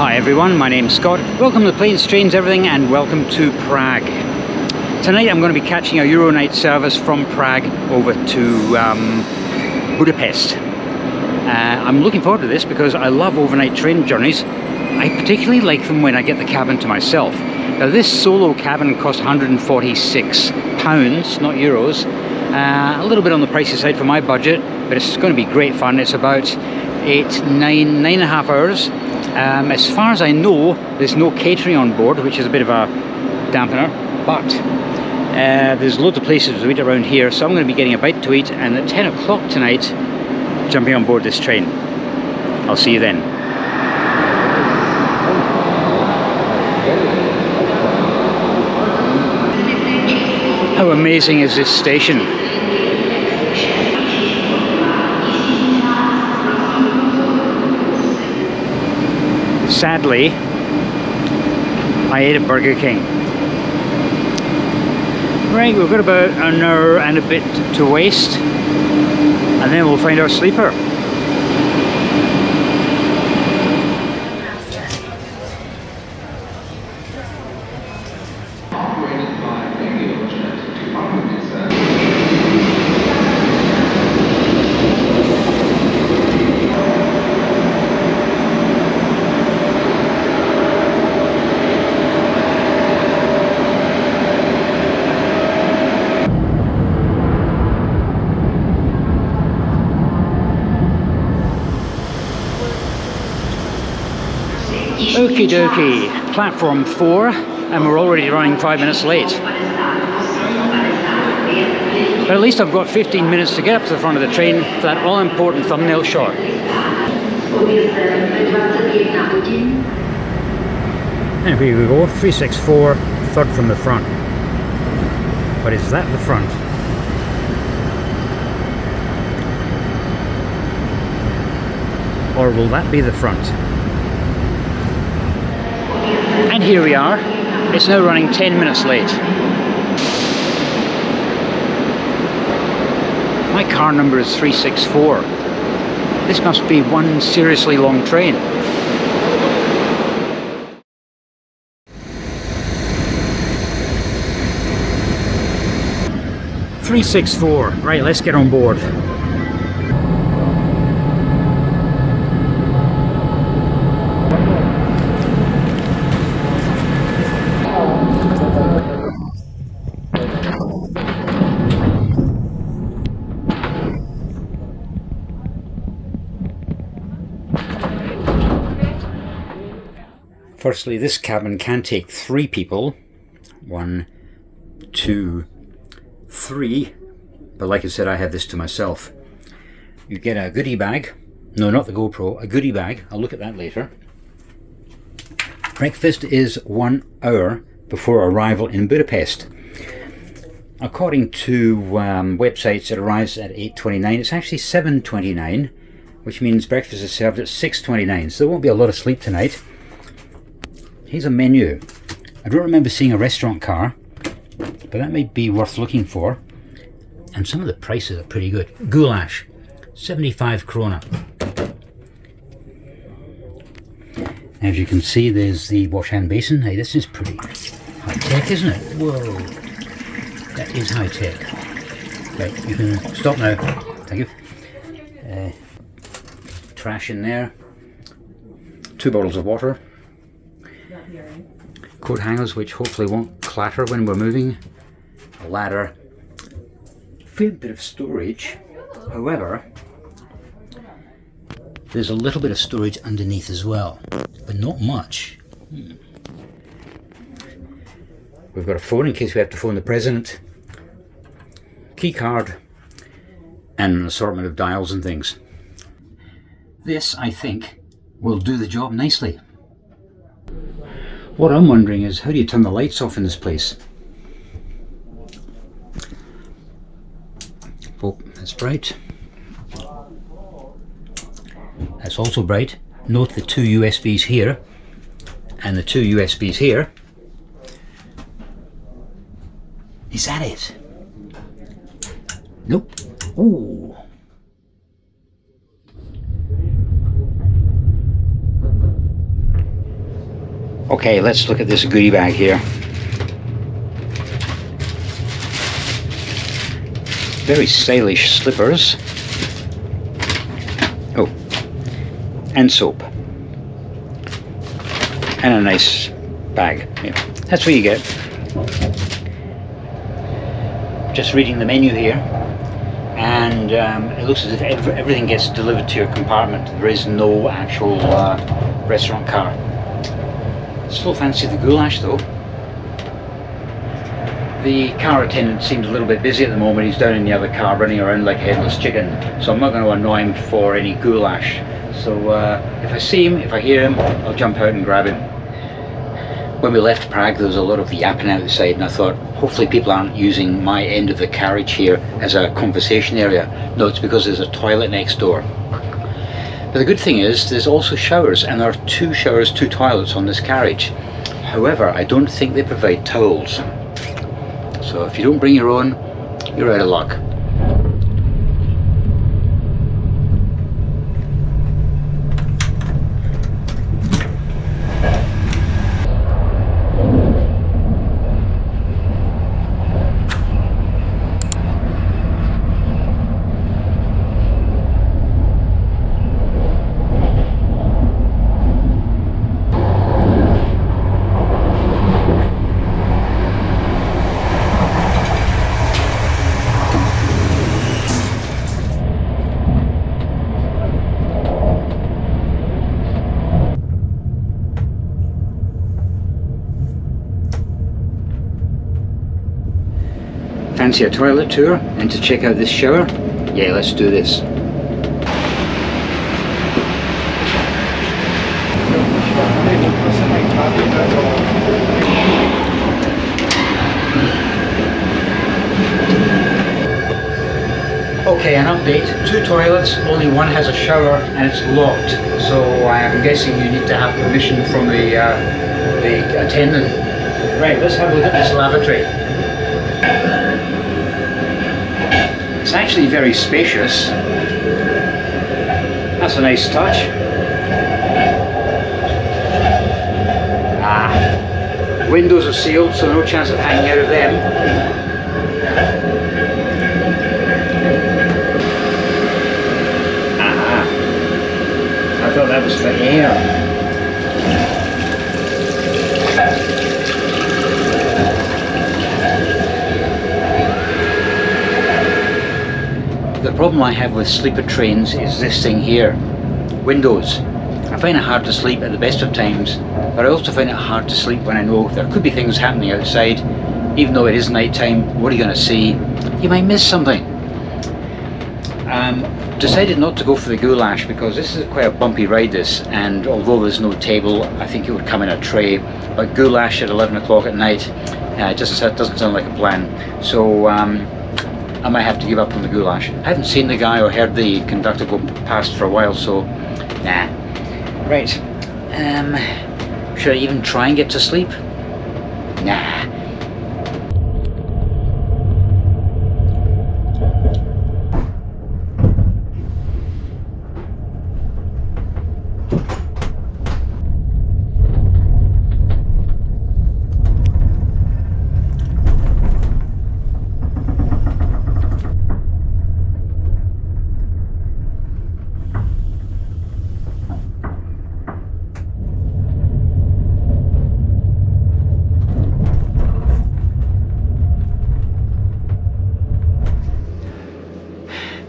Hi everyone, my name's Scott. Welcome to Planes, Trains, Everything, and welcome to Prague. Tonight I'm going to be catching a Euro night service from Prague over to Budapest. I'm looking forward to this because I love overnight train journeys. I particularly like them when I get the cabin to myself. Now this solo cabin cost £146, not euros. A little bit on the pricey side for my budget, but it's going to be great fun. It's about 9.5 hours. As far as I know, there's no catering on board, which is a bit of a dampener, but there's loads of places to eat around here, so I'm going to be getting a bite to eat, and at 10 o'clock tonight, jumping on board this train. I'll see you then. How amazing is this station? Sadly, I ate at Burger King. Right, we've got about an hour and a bit to waste, and then we'll find our sleeper. Okie dokie, platform 4, and we're already running 5 minutes late. But at least I've got 15 minutes to get up to the front of the train for that all-important thumbnail shot. And here we go, 364, third from the front. But is that the front? Or will that be the front? And here we are. It's now running 10 minutes late. My car number is 364. This must be one seriously long train. "364. Right, let's get on board. Firstly, this cabin can take 3 people. 1, 2, 3. But like I said, I have this to myself. You get a goodie bag. No, not the GoPro, a goodie bag. I'll look at that later. Breakfast is 1 hour before arrival in Budapest. According to websites, it arrives at 8:29. It's actually 7:29, which means breakfast is served at 6:29. So there won't be a lot of sleep tonight. Here's a menu. I don't remember seeing a restaurant car, but that may be worth looking for. And some of the prices are pretty good. Goulash, 75 krona. As you can see, there's the wash hand basin. Hey, this is pretty high tech, isn't it? Whoa, that is high tech. Right, you can stop now. Thank you. Trash in there. 2 bottles of water. Coat hangers, which hopefully won't clatter when we're moving. A ladder. Fair bit of storage. However, there's a little bit of storage underneath as well, but not much. We've got a phone in case we have to phone the president. Key card. And an assortment of dials and things. This, I think, will do the job nicely. What I'm wondering is, how do you turn the lights off in this place? Oh, that's bright. That's also bright. Note the 2 USBs here and the 2 USBs here. Is that it? Nope. Ooh. Okay, let's look at this goodie bag here. Very stylish slippers. Oh, and soap. And a nice bag. Yeah, that's what you get. Just reading the menu here, and it looks as if everything gets delivered to your compartment. There is no actual restaurant car. Still fancy the goulash though. The car attendant seems a little bit busy at the moment. He's down in the other car running around like a headless chicken, so I'm not going to annoy him for any goulash. So if I see him, if I hear him, I'll jump out and grab him. When we left Prague, there was a lot of yapping outside, and I thought hopefully people aren't using my end of the carriage here as a conversation area. No, it's because there's a toilet next door. But the good thing is there's also showers, and there are 2 showers, 2 toilets on this carriage. However, I don't think they provide towels. So if you don't bring your own, you're out of luck. Fancy a toilet tour and to check out this shower? Yeah, let's do this. Okay, an update. 2 toilets, only one has a shower and it's locked. So I'm guessing you need to have permission from the attendant. Right, let's have a look at this lavatory. It's actually very spacious. That's a nice touch. Windows are sealed, so no chance of hanging out of them. I thought that was for air. The problem I have with sleeper trains is this thing here, windows. I find it hard to sleep at the best of times, but I also find it hard to sleep when I know there could be things happening outside. Even though it is night time, what are you going to see? You might miss something. Decided not to go for the goulash because this is quite a bumpy ride, this, and although there's no table, I think it would come in a tray. But goulash at 11 o'clock at night, it just doesn't sound like a plan. So I might have to give up on the goulash. I haven't seen the guy or heard the conductor go past for a while, so nah. Right, should I even try and get to sleep? Nah.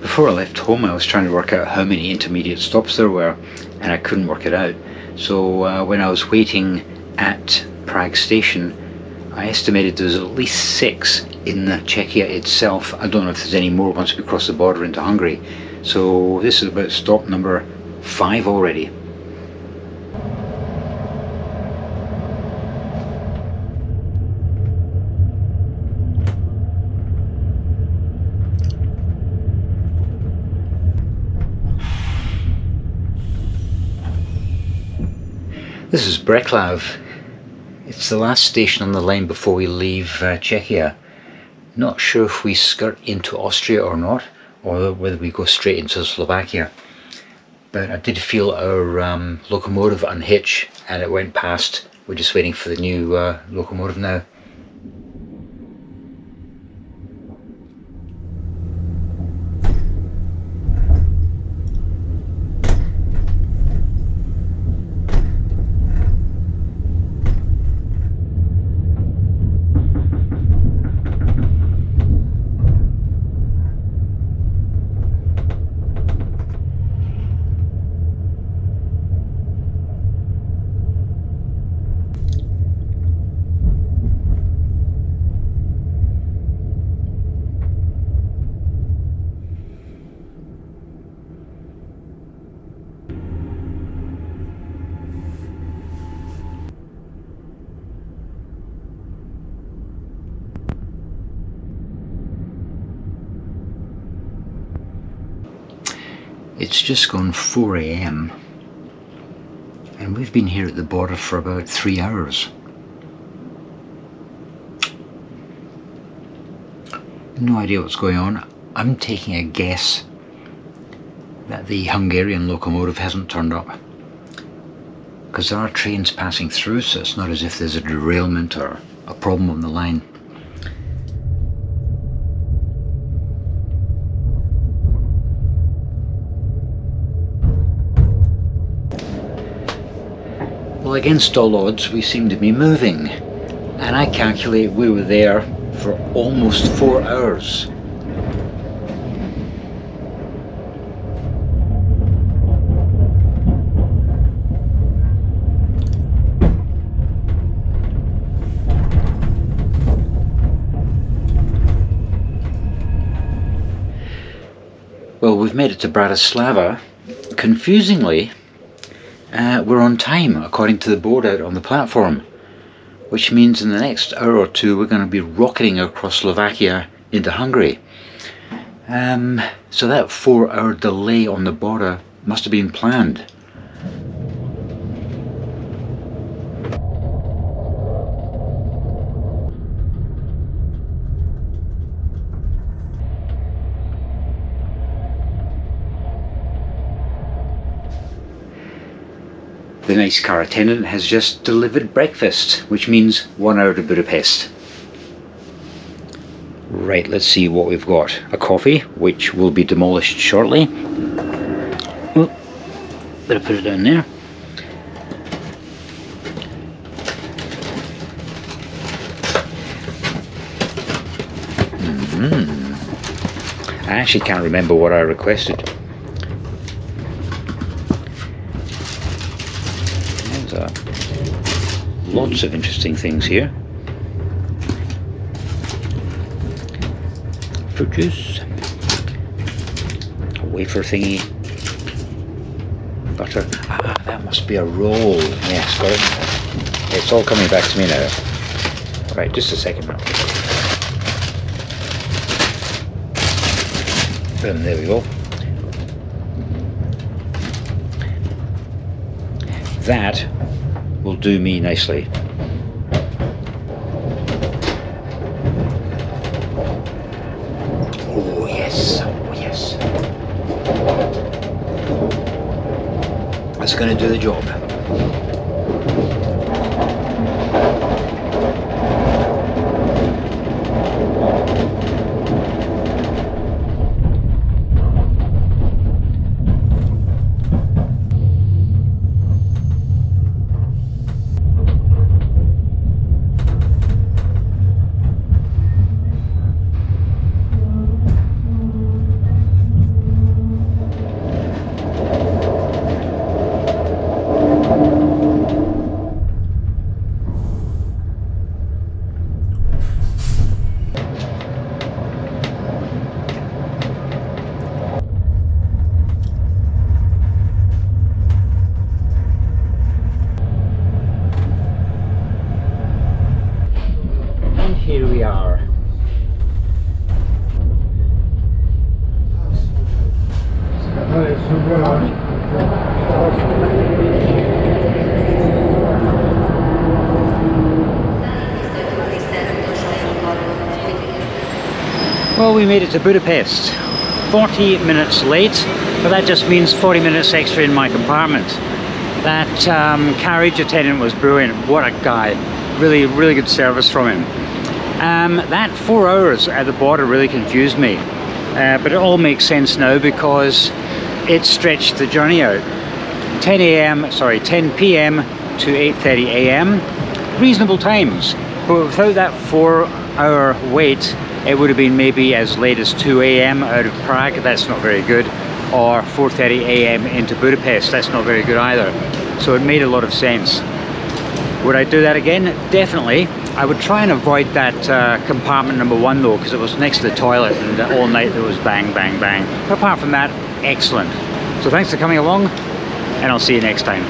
Before I left home, I was trying to work out how many intermediate stops there were, and I couldn't work it out. So when I was waiting at Prague station, I estimated there was at least 6 in Czechia itself. I don't know if there's any more once we cross the border into Hungary. So this is about stop number 5 already. This is Breklav. It's the last station on the line before we leave Czechia. Not sure if we skirt into Austria or not, or whether we go straight into Slovakia. But I did feel our locomotive unhitch and it went past We're just waiting for the new locomotive now. It's just gone 4 AM and we've been here at the border for about 3 hours. No idea what's going on. I'm taking a guess that the Hungarian locomotive hasn't turned up, because there are trains passing through, so it's not as if there's a derailment or a problem on the line. Well, against all odds, we seem to be moving, and I calculate we were there for almost 4 hours. Well, we've made it to Bratislava. Confusingly, we're on time according to the board out on the platform, which means in the next hour or two we're going to be rocketing across Slovakia into Hungary. So that 4-hour delay on the border must have been planned. The nice car attendant has just delivered breakfast, which means 1 hour to Budapest. Right, let's see what we've got. A coffee, which will be demolished shortly. Oh, better put it down there. I actually can't remember what I requested. Lots of interesting things here. Fruit juice, a wafer thingy, butter. Ah, that must be a roll. Yes, got it. It's all coming back to me now. Right, just a second. Boom, there we go. That will do me nicely. Oh yes, oh yes. That's going to do the job. Here we are. Well, we made it to Budapest. 40 minutes late, but that just means 40 minutes extra in my compartment. That carriage attendant was brilliant. What a guy. Really, really good service from him. That 4 hours at the border really confused me. But it all makes sense now because it stretched the journey out. 10 p.m. to 8:30 a.m. Reasonable times. But without that 4-hour wait, it would have been maybe as late as 2 a.m. out of Prague. That's not very good. Or 4:30 a.m. into Budapest. That's not very good either. So it made a lot of sense. Would I do that again? Definitely. I would try and avoid that compartment number 1 though, because it was next to the toilet and all night there was bang, bang, bang. But apart from that, excellent. So thanks for coming along, and I'll see you next time.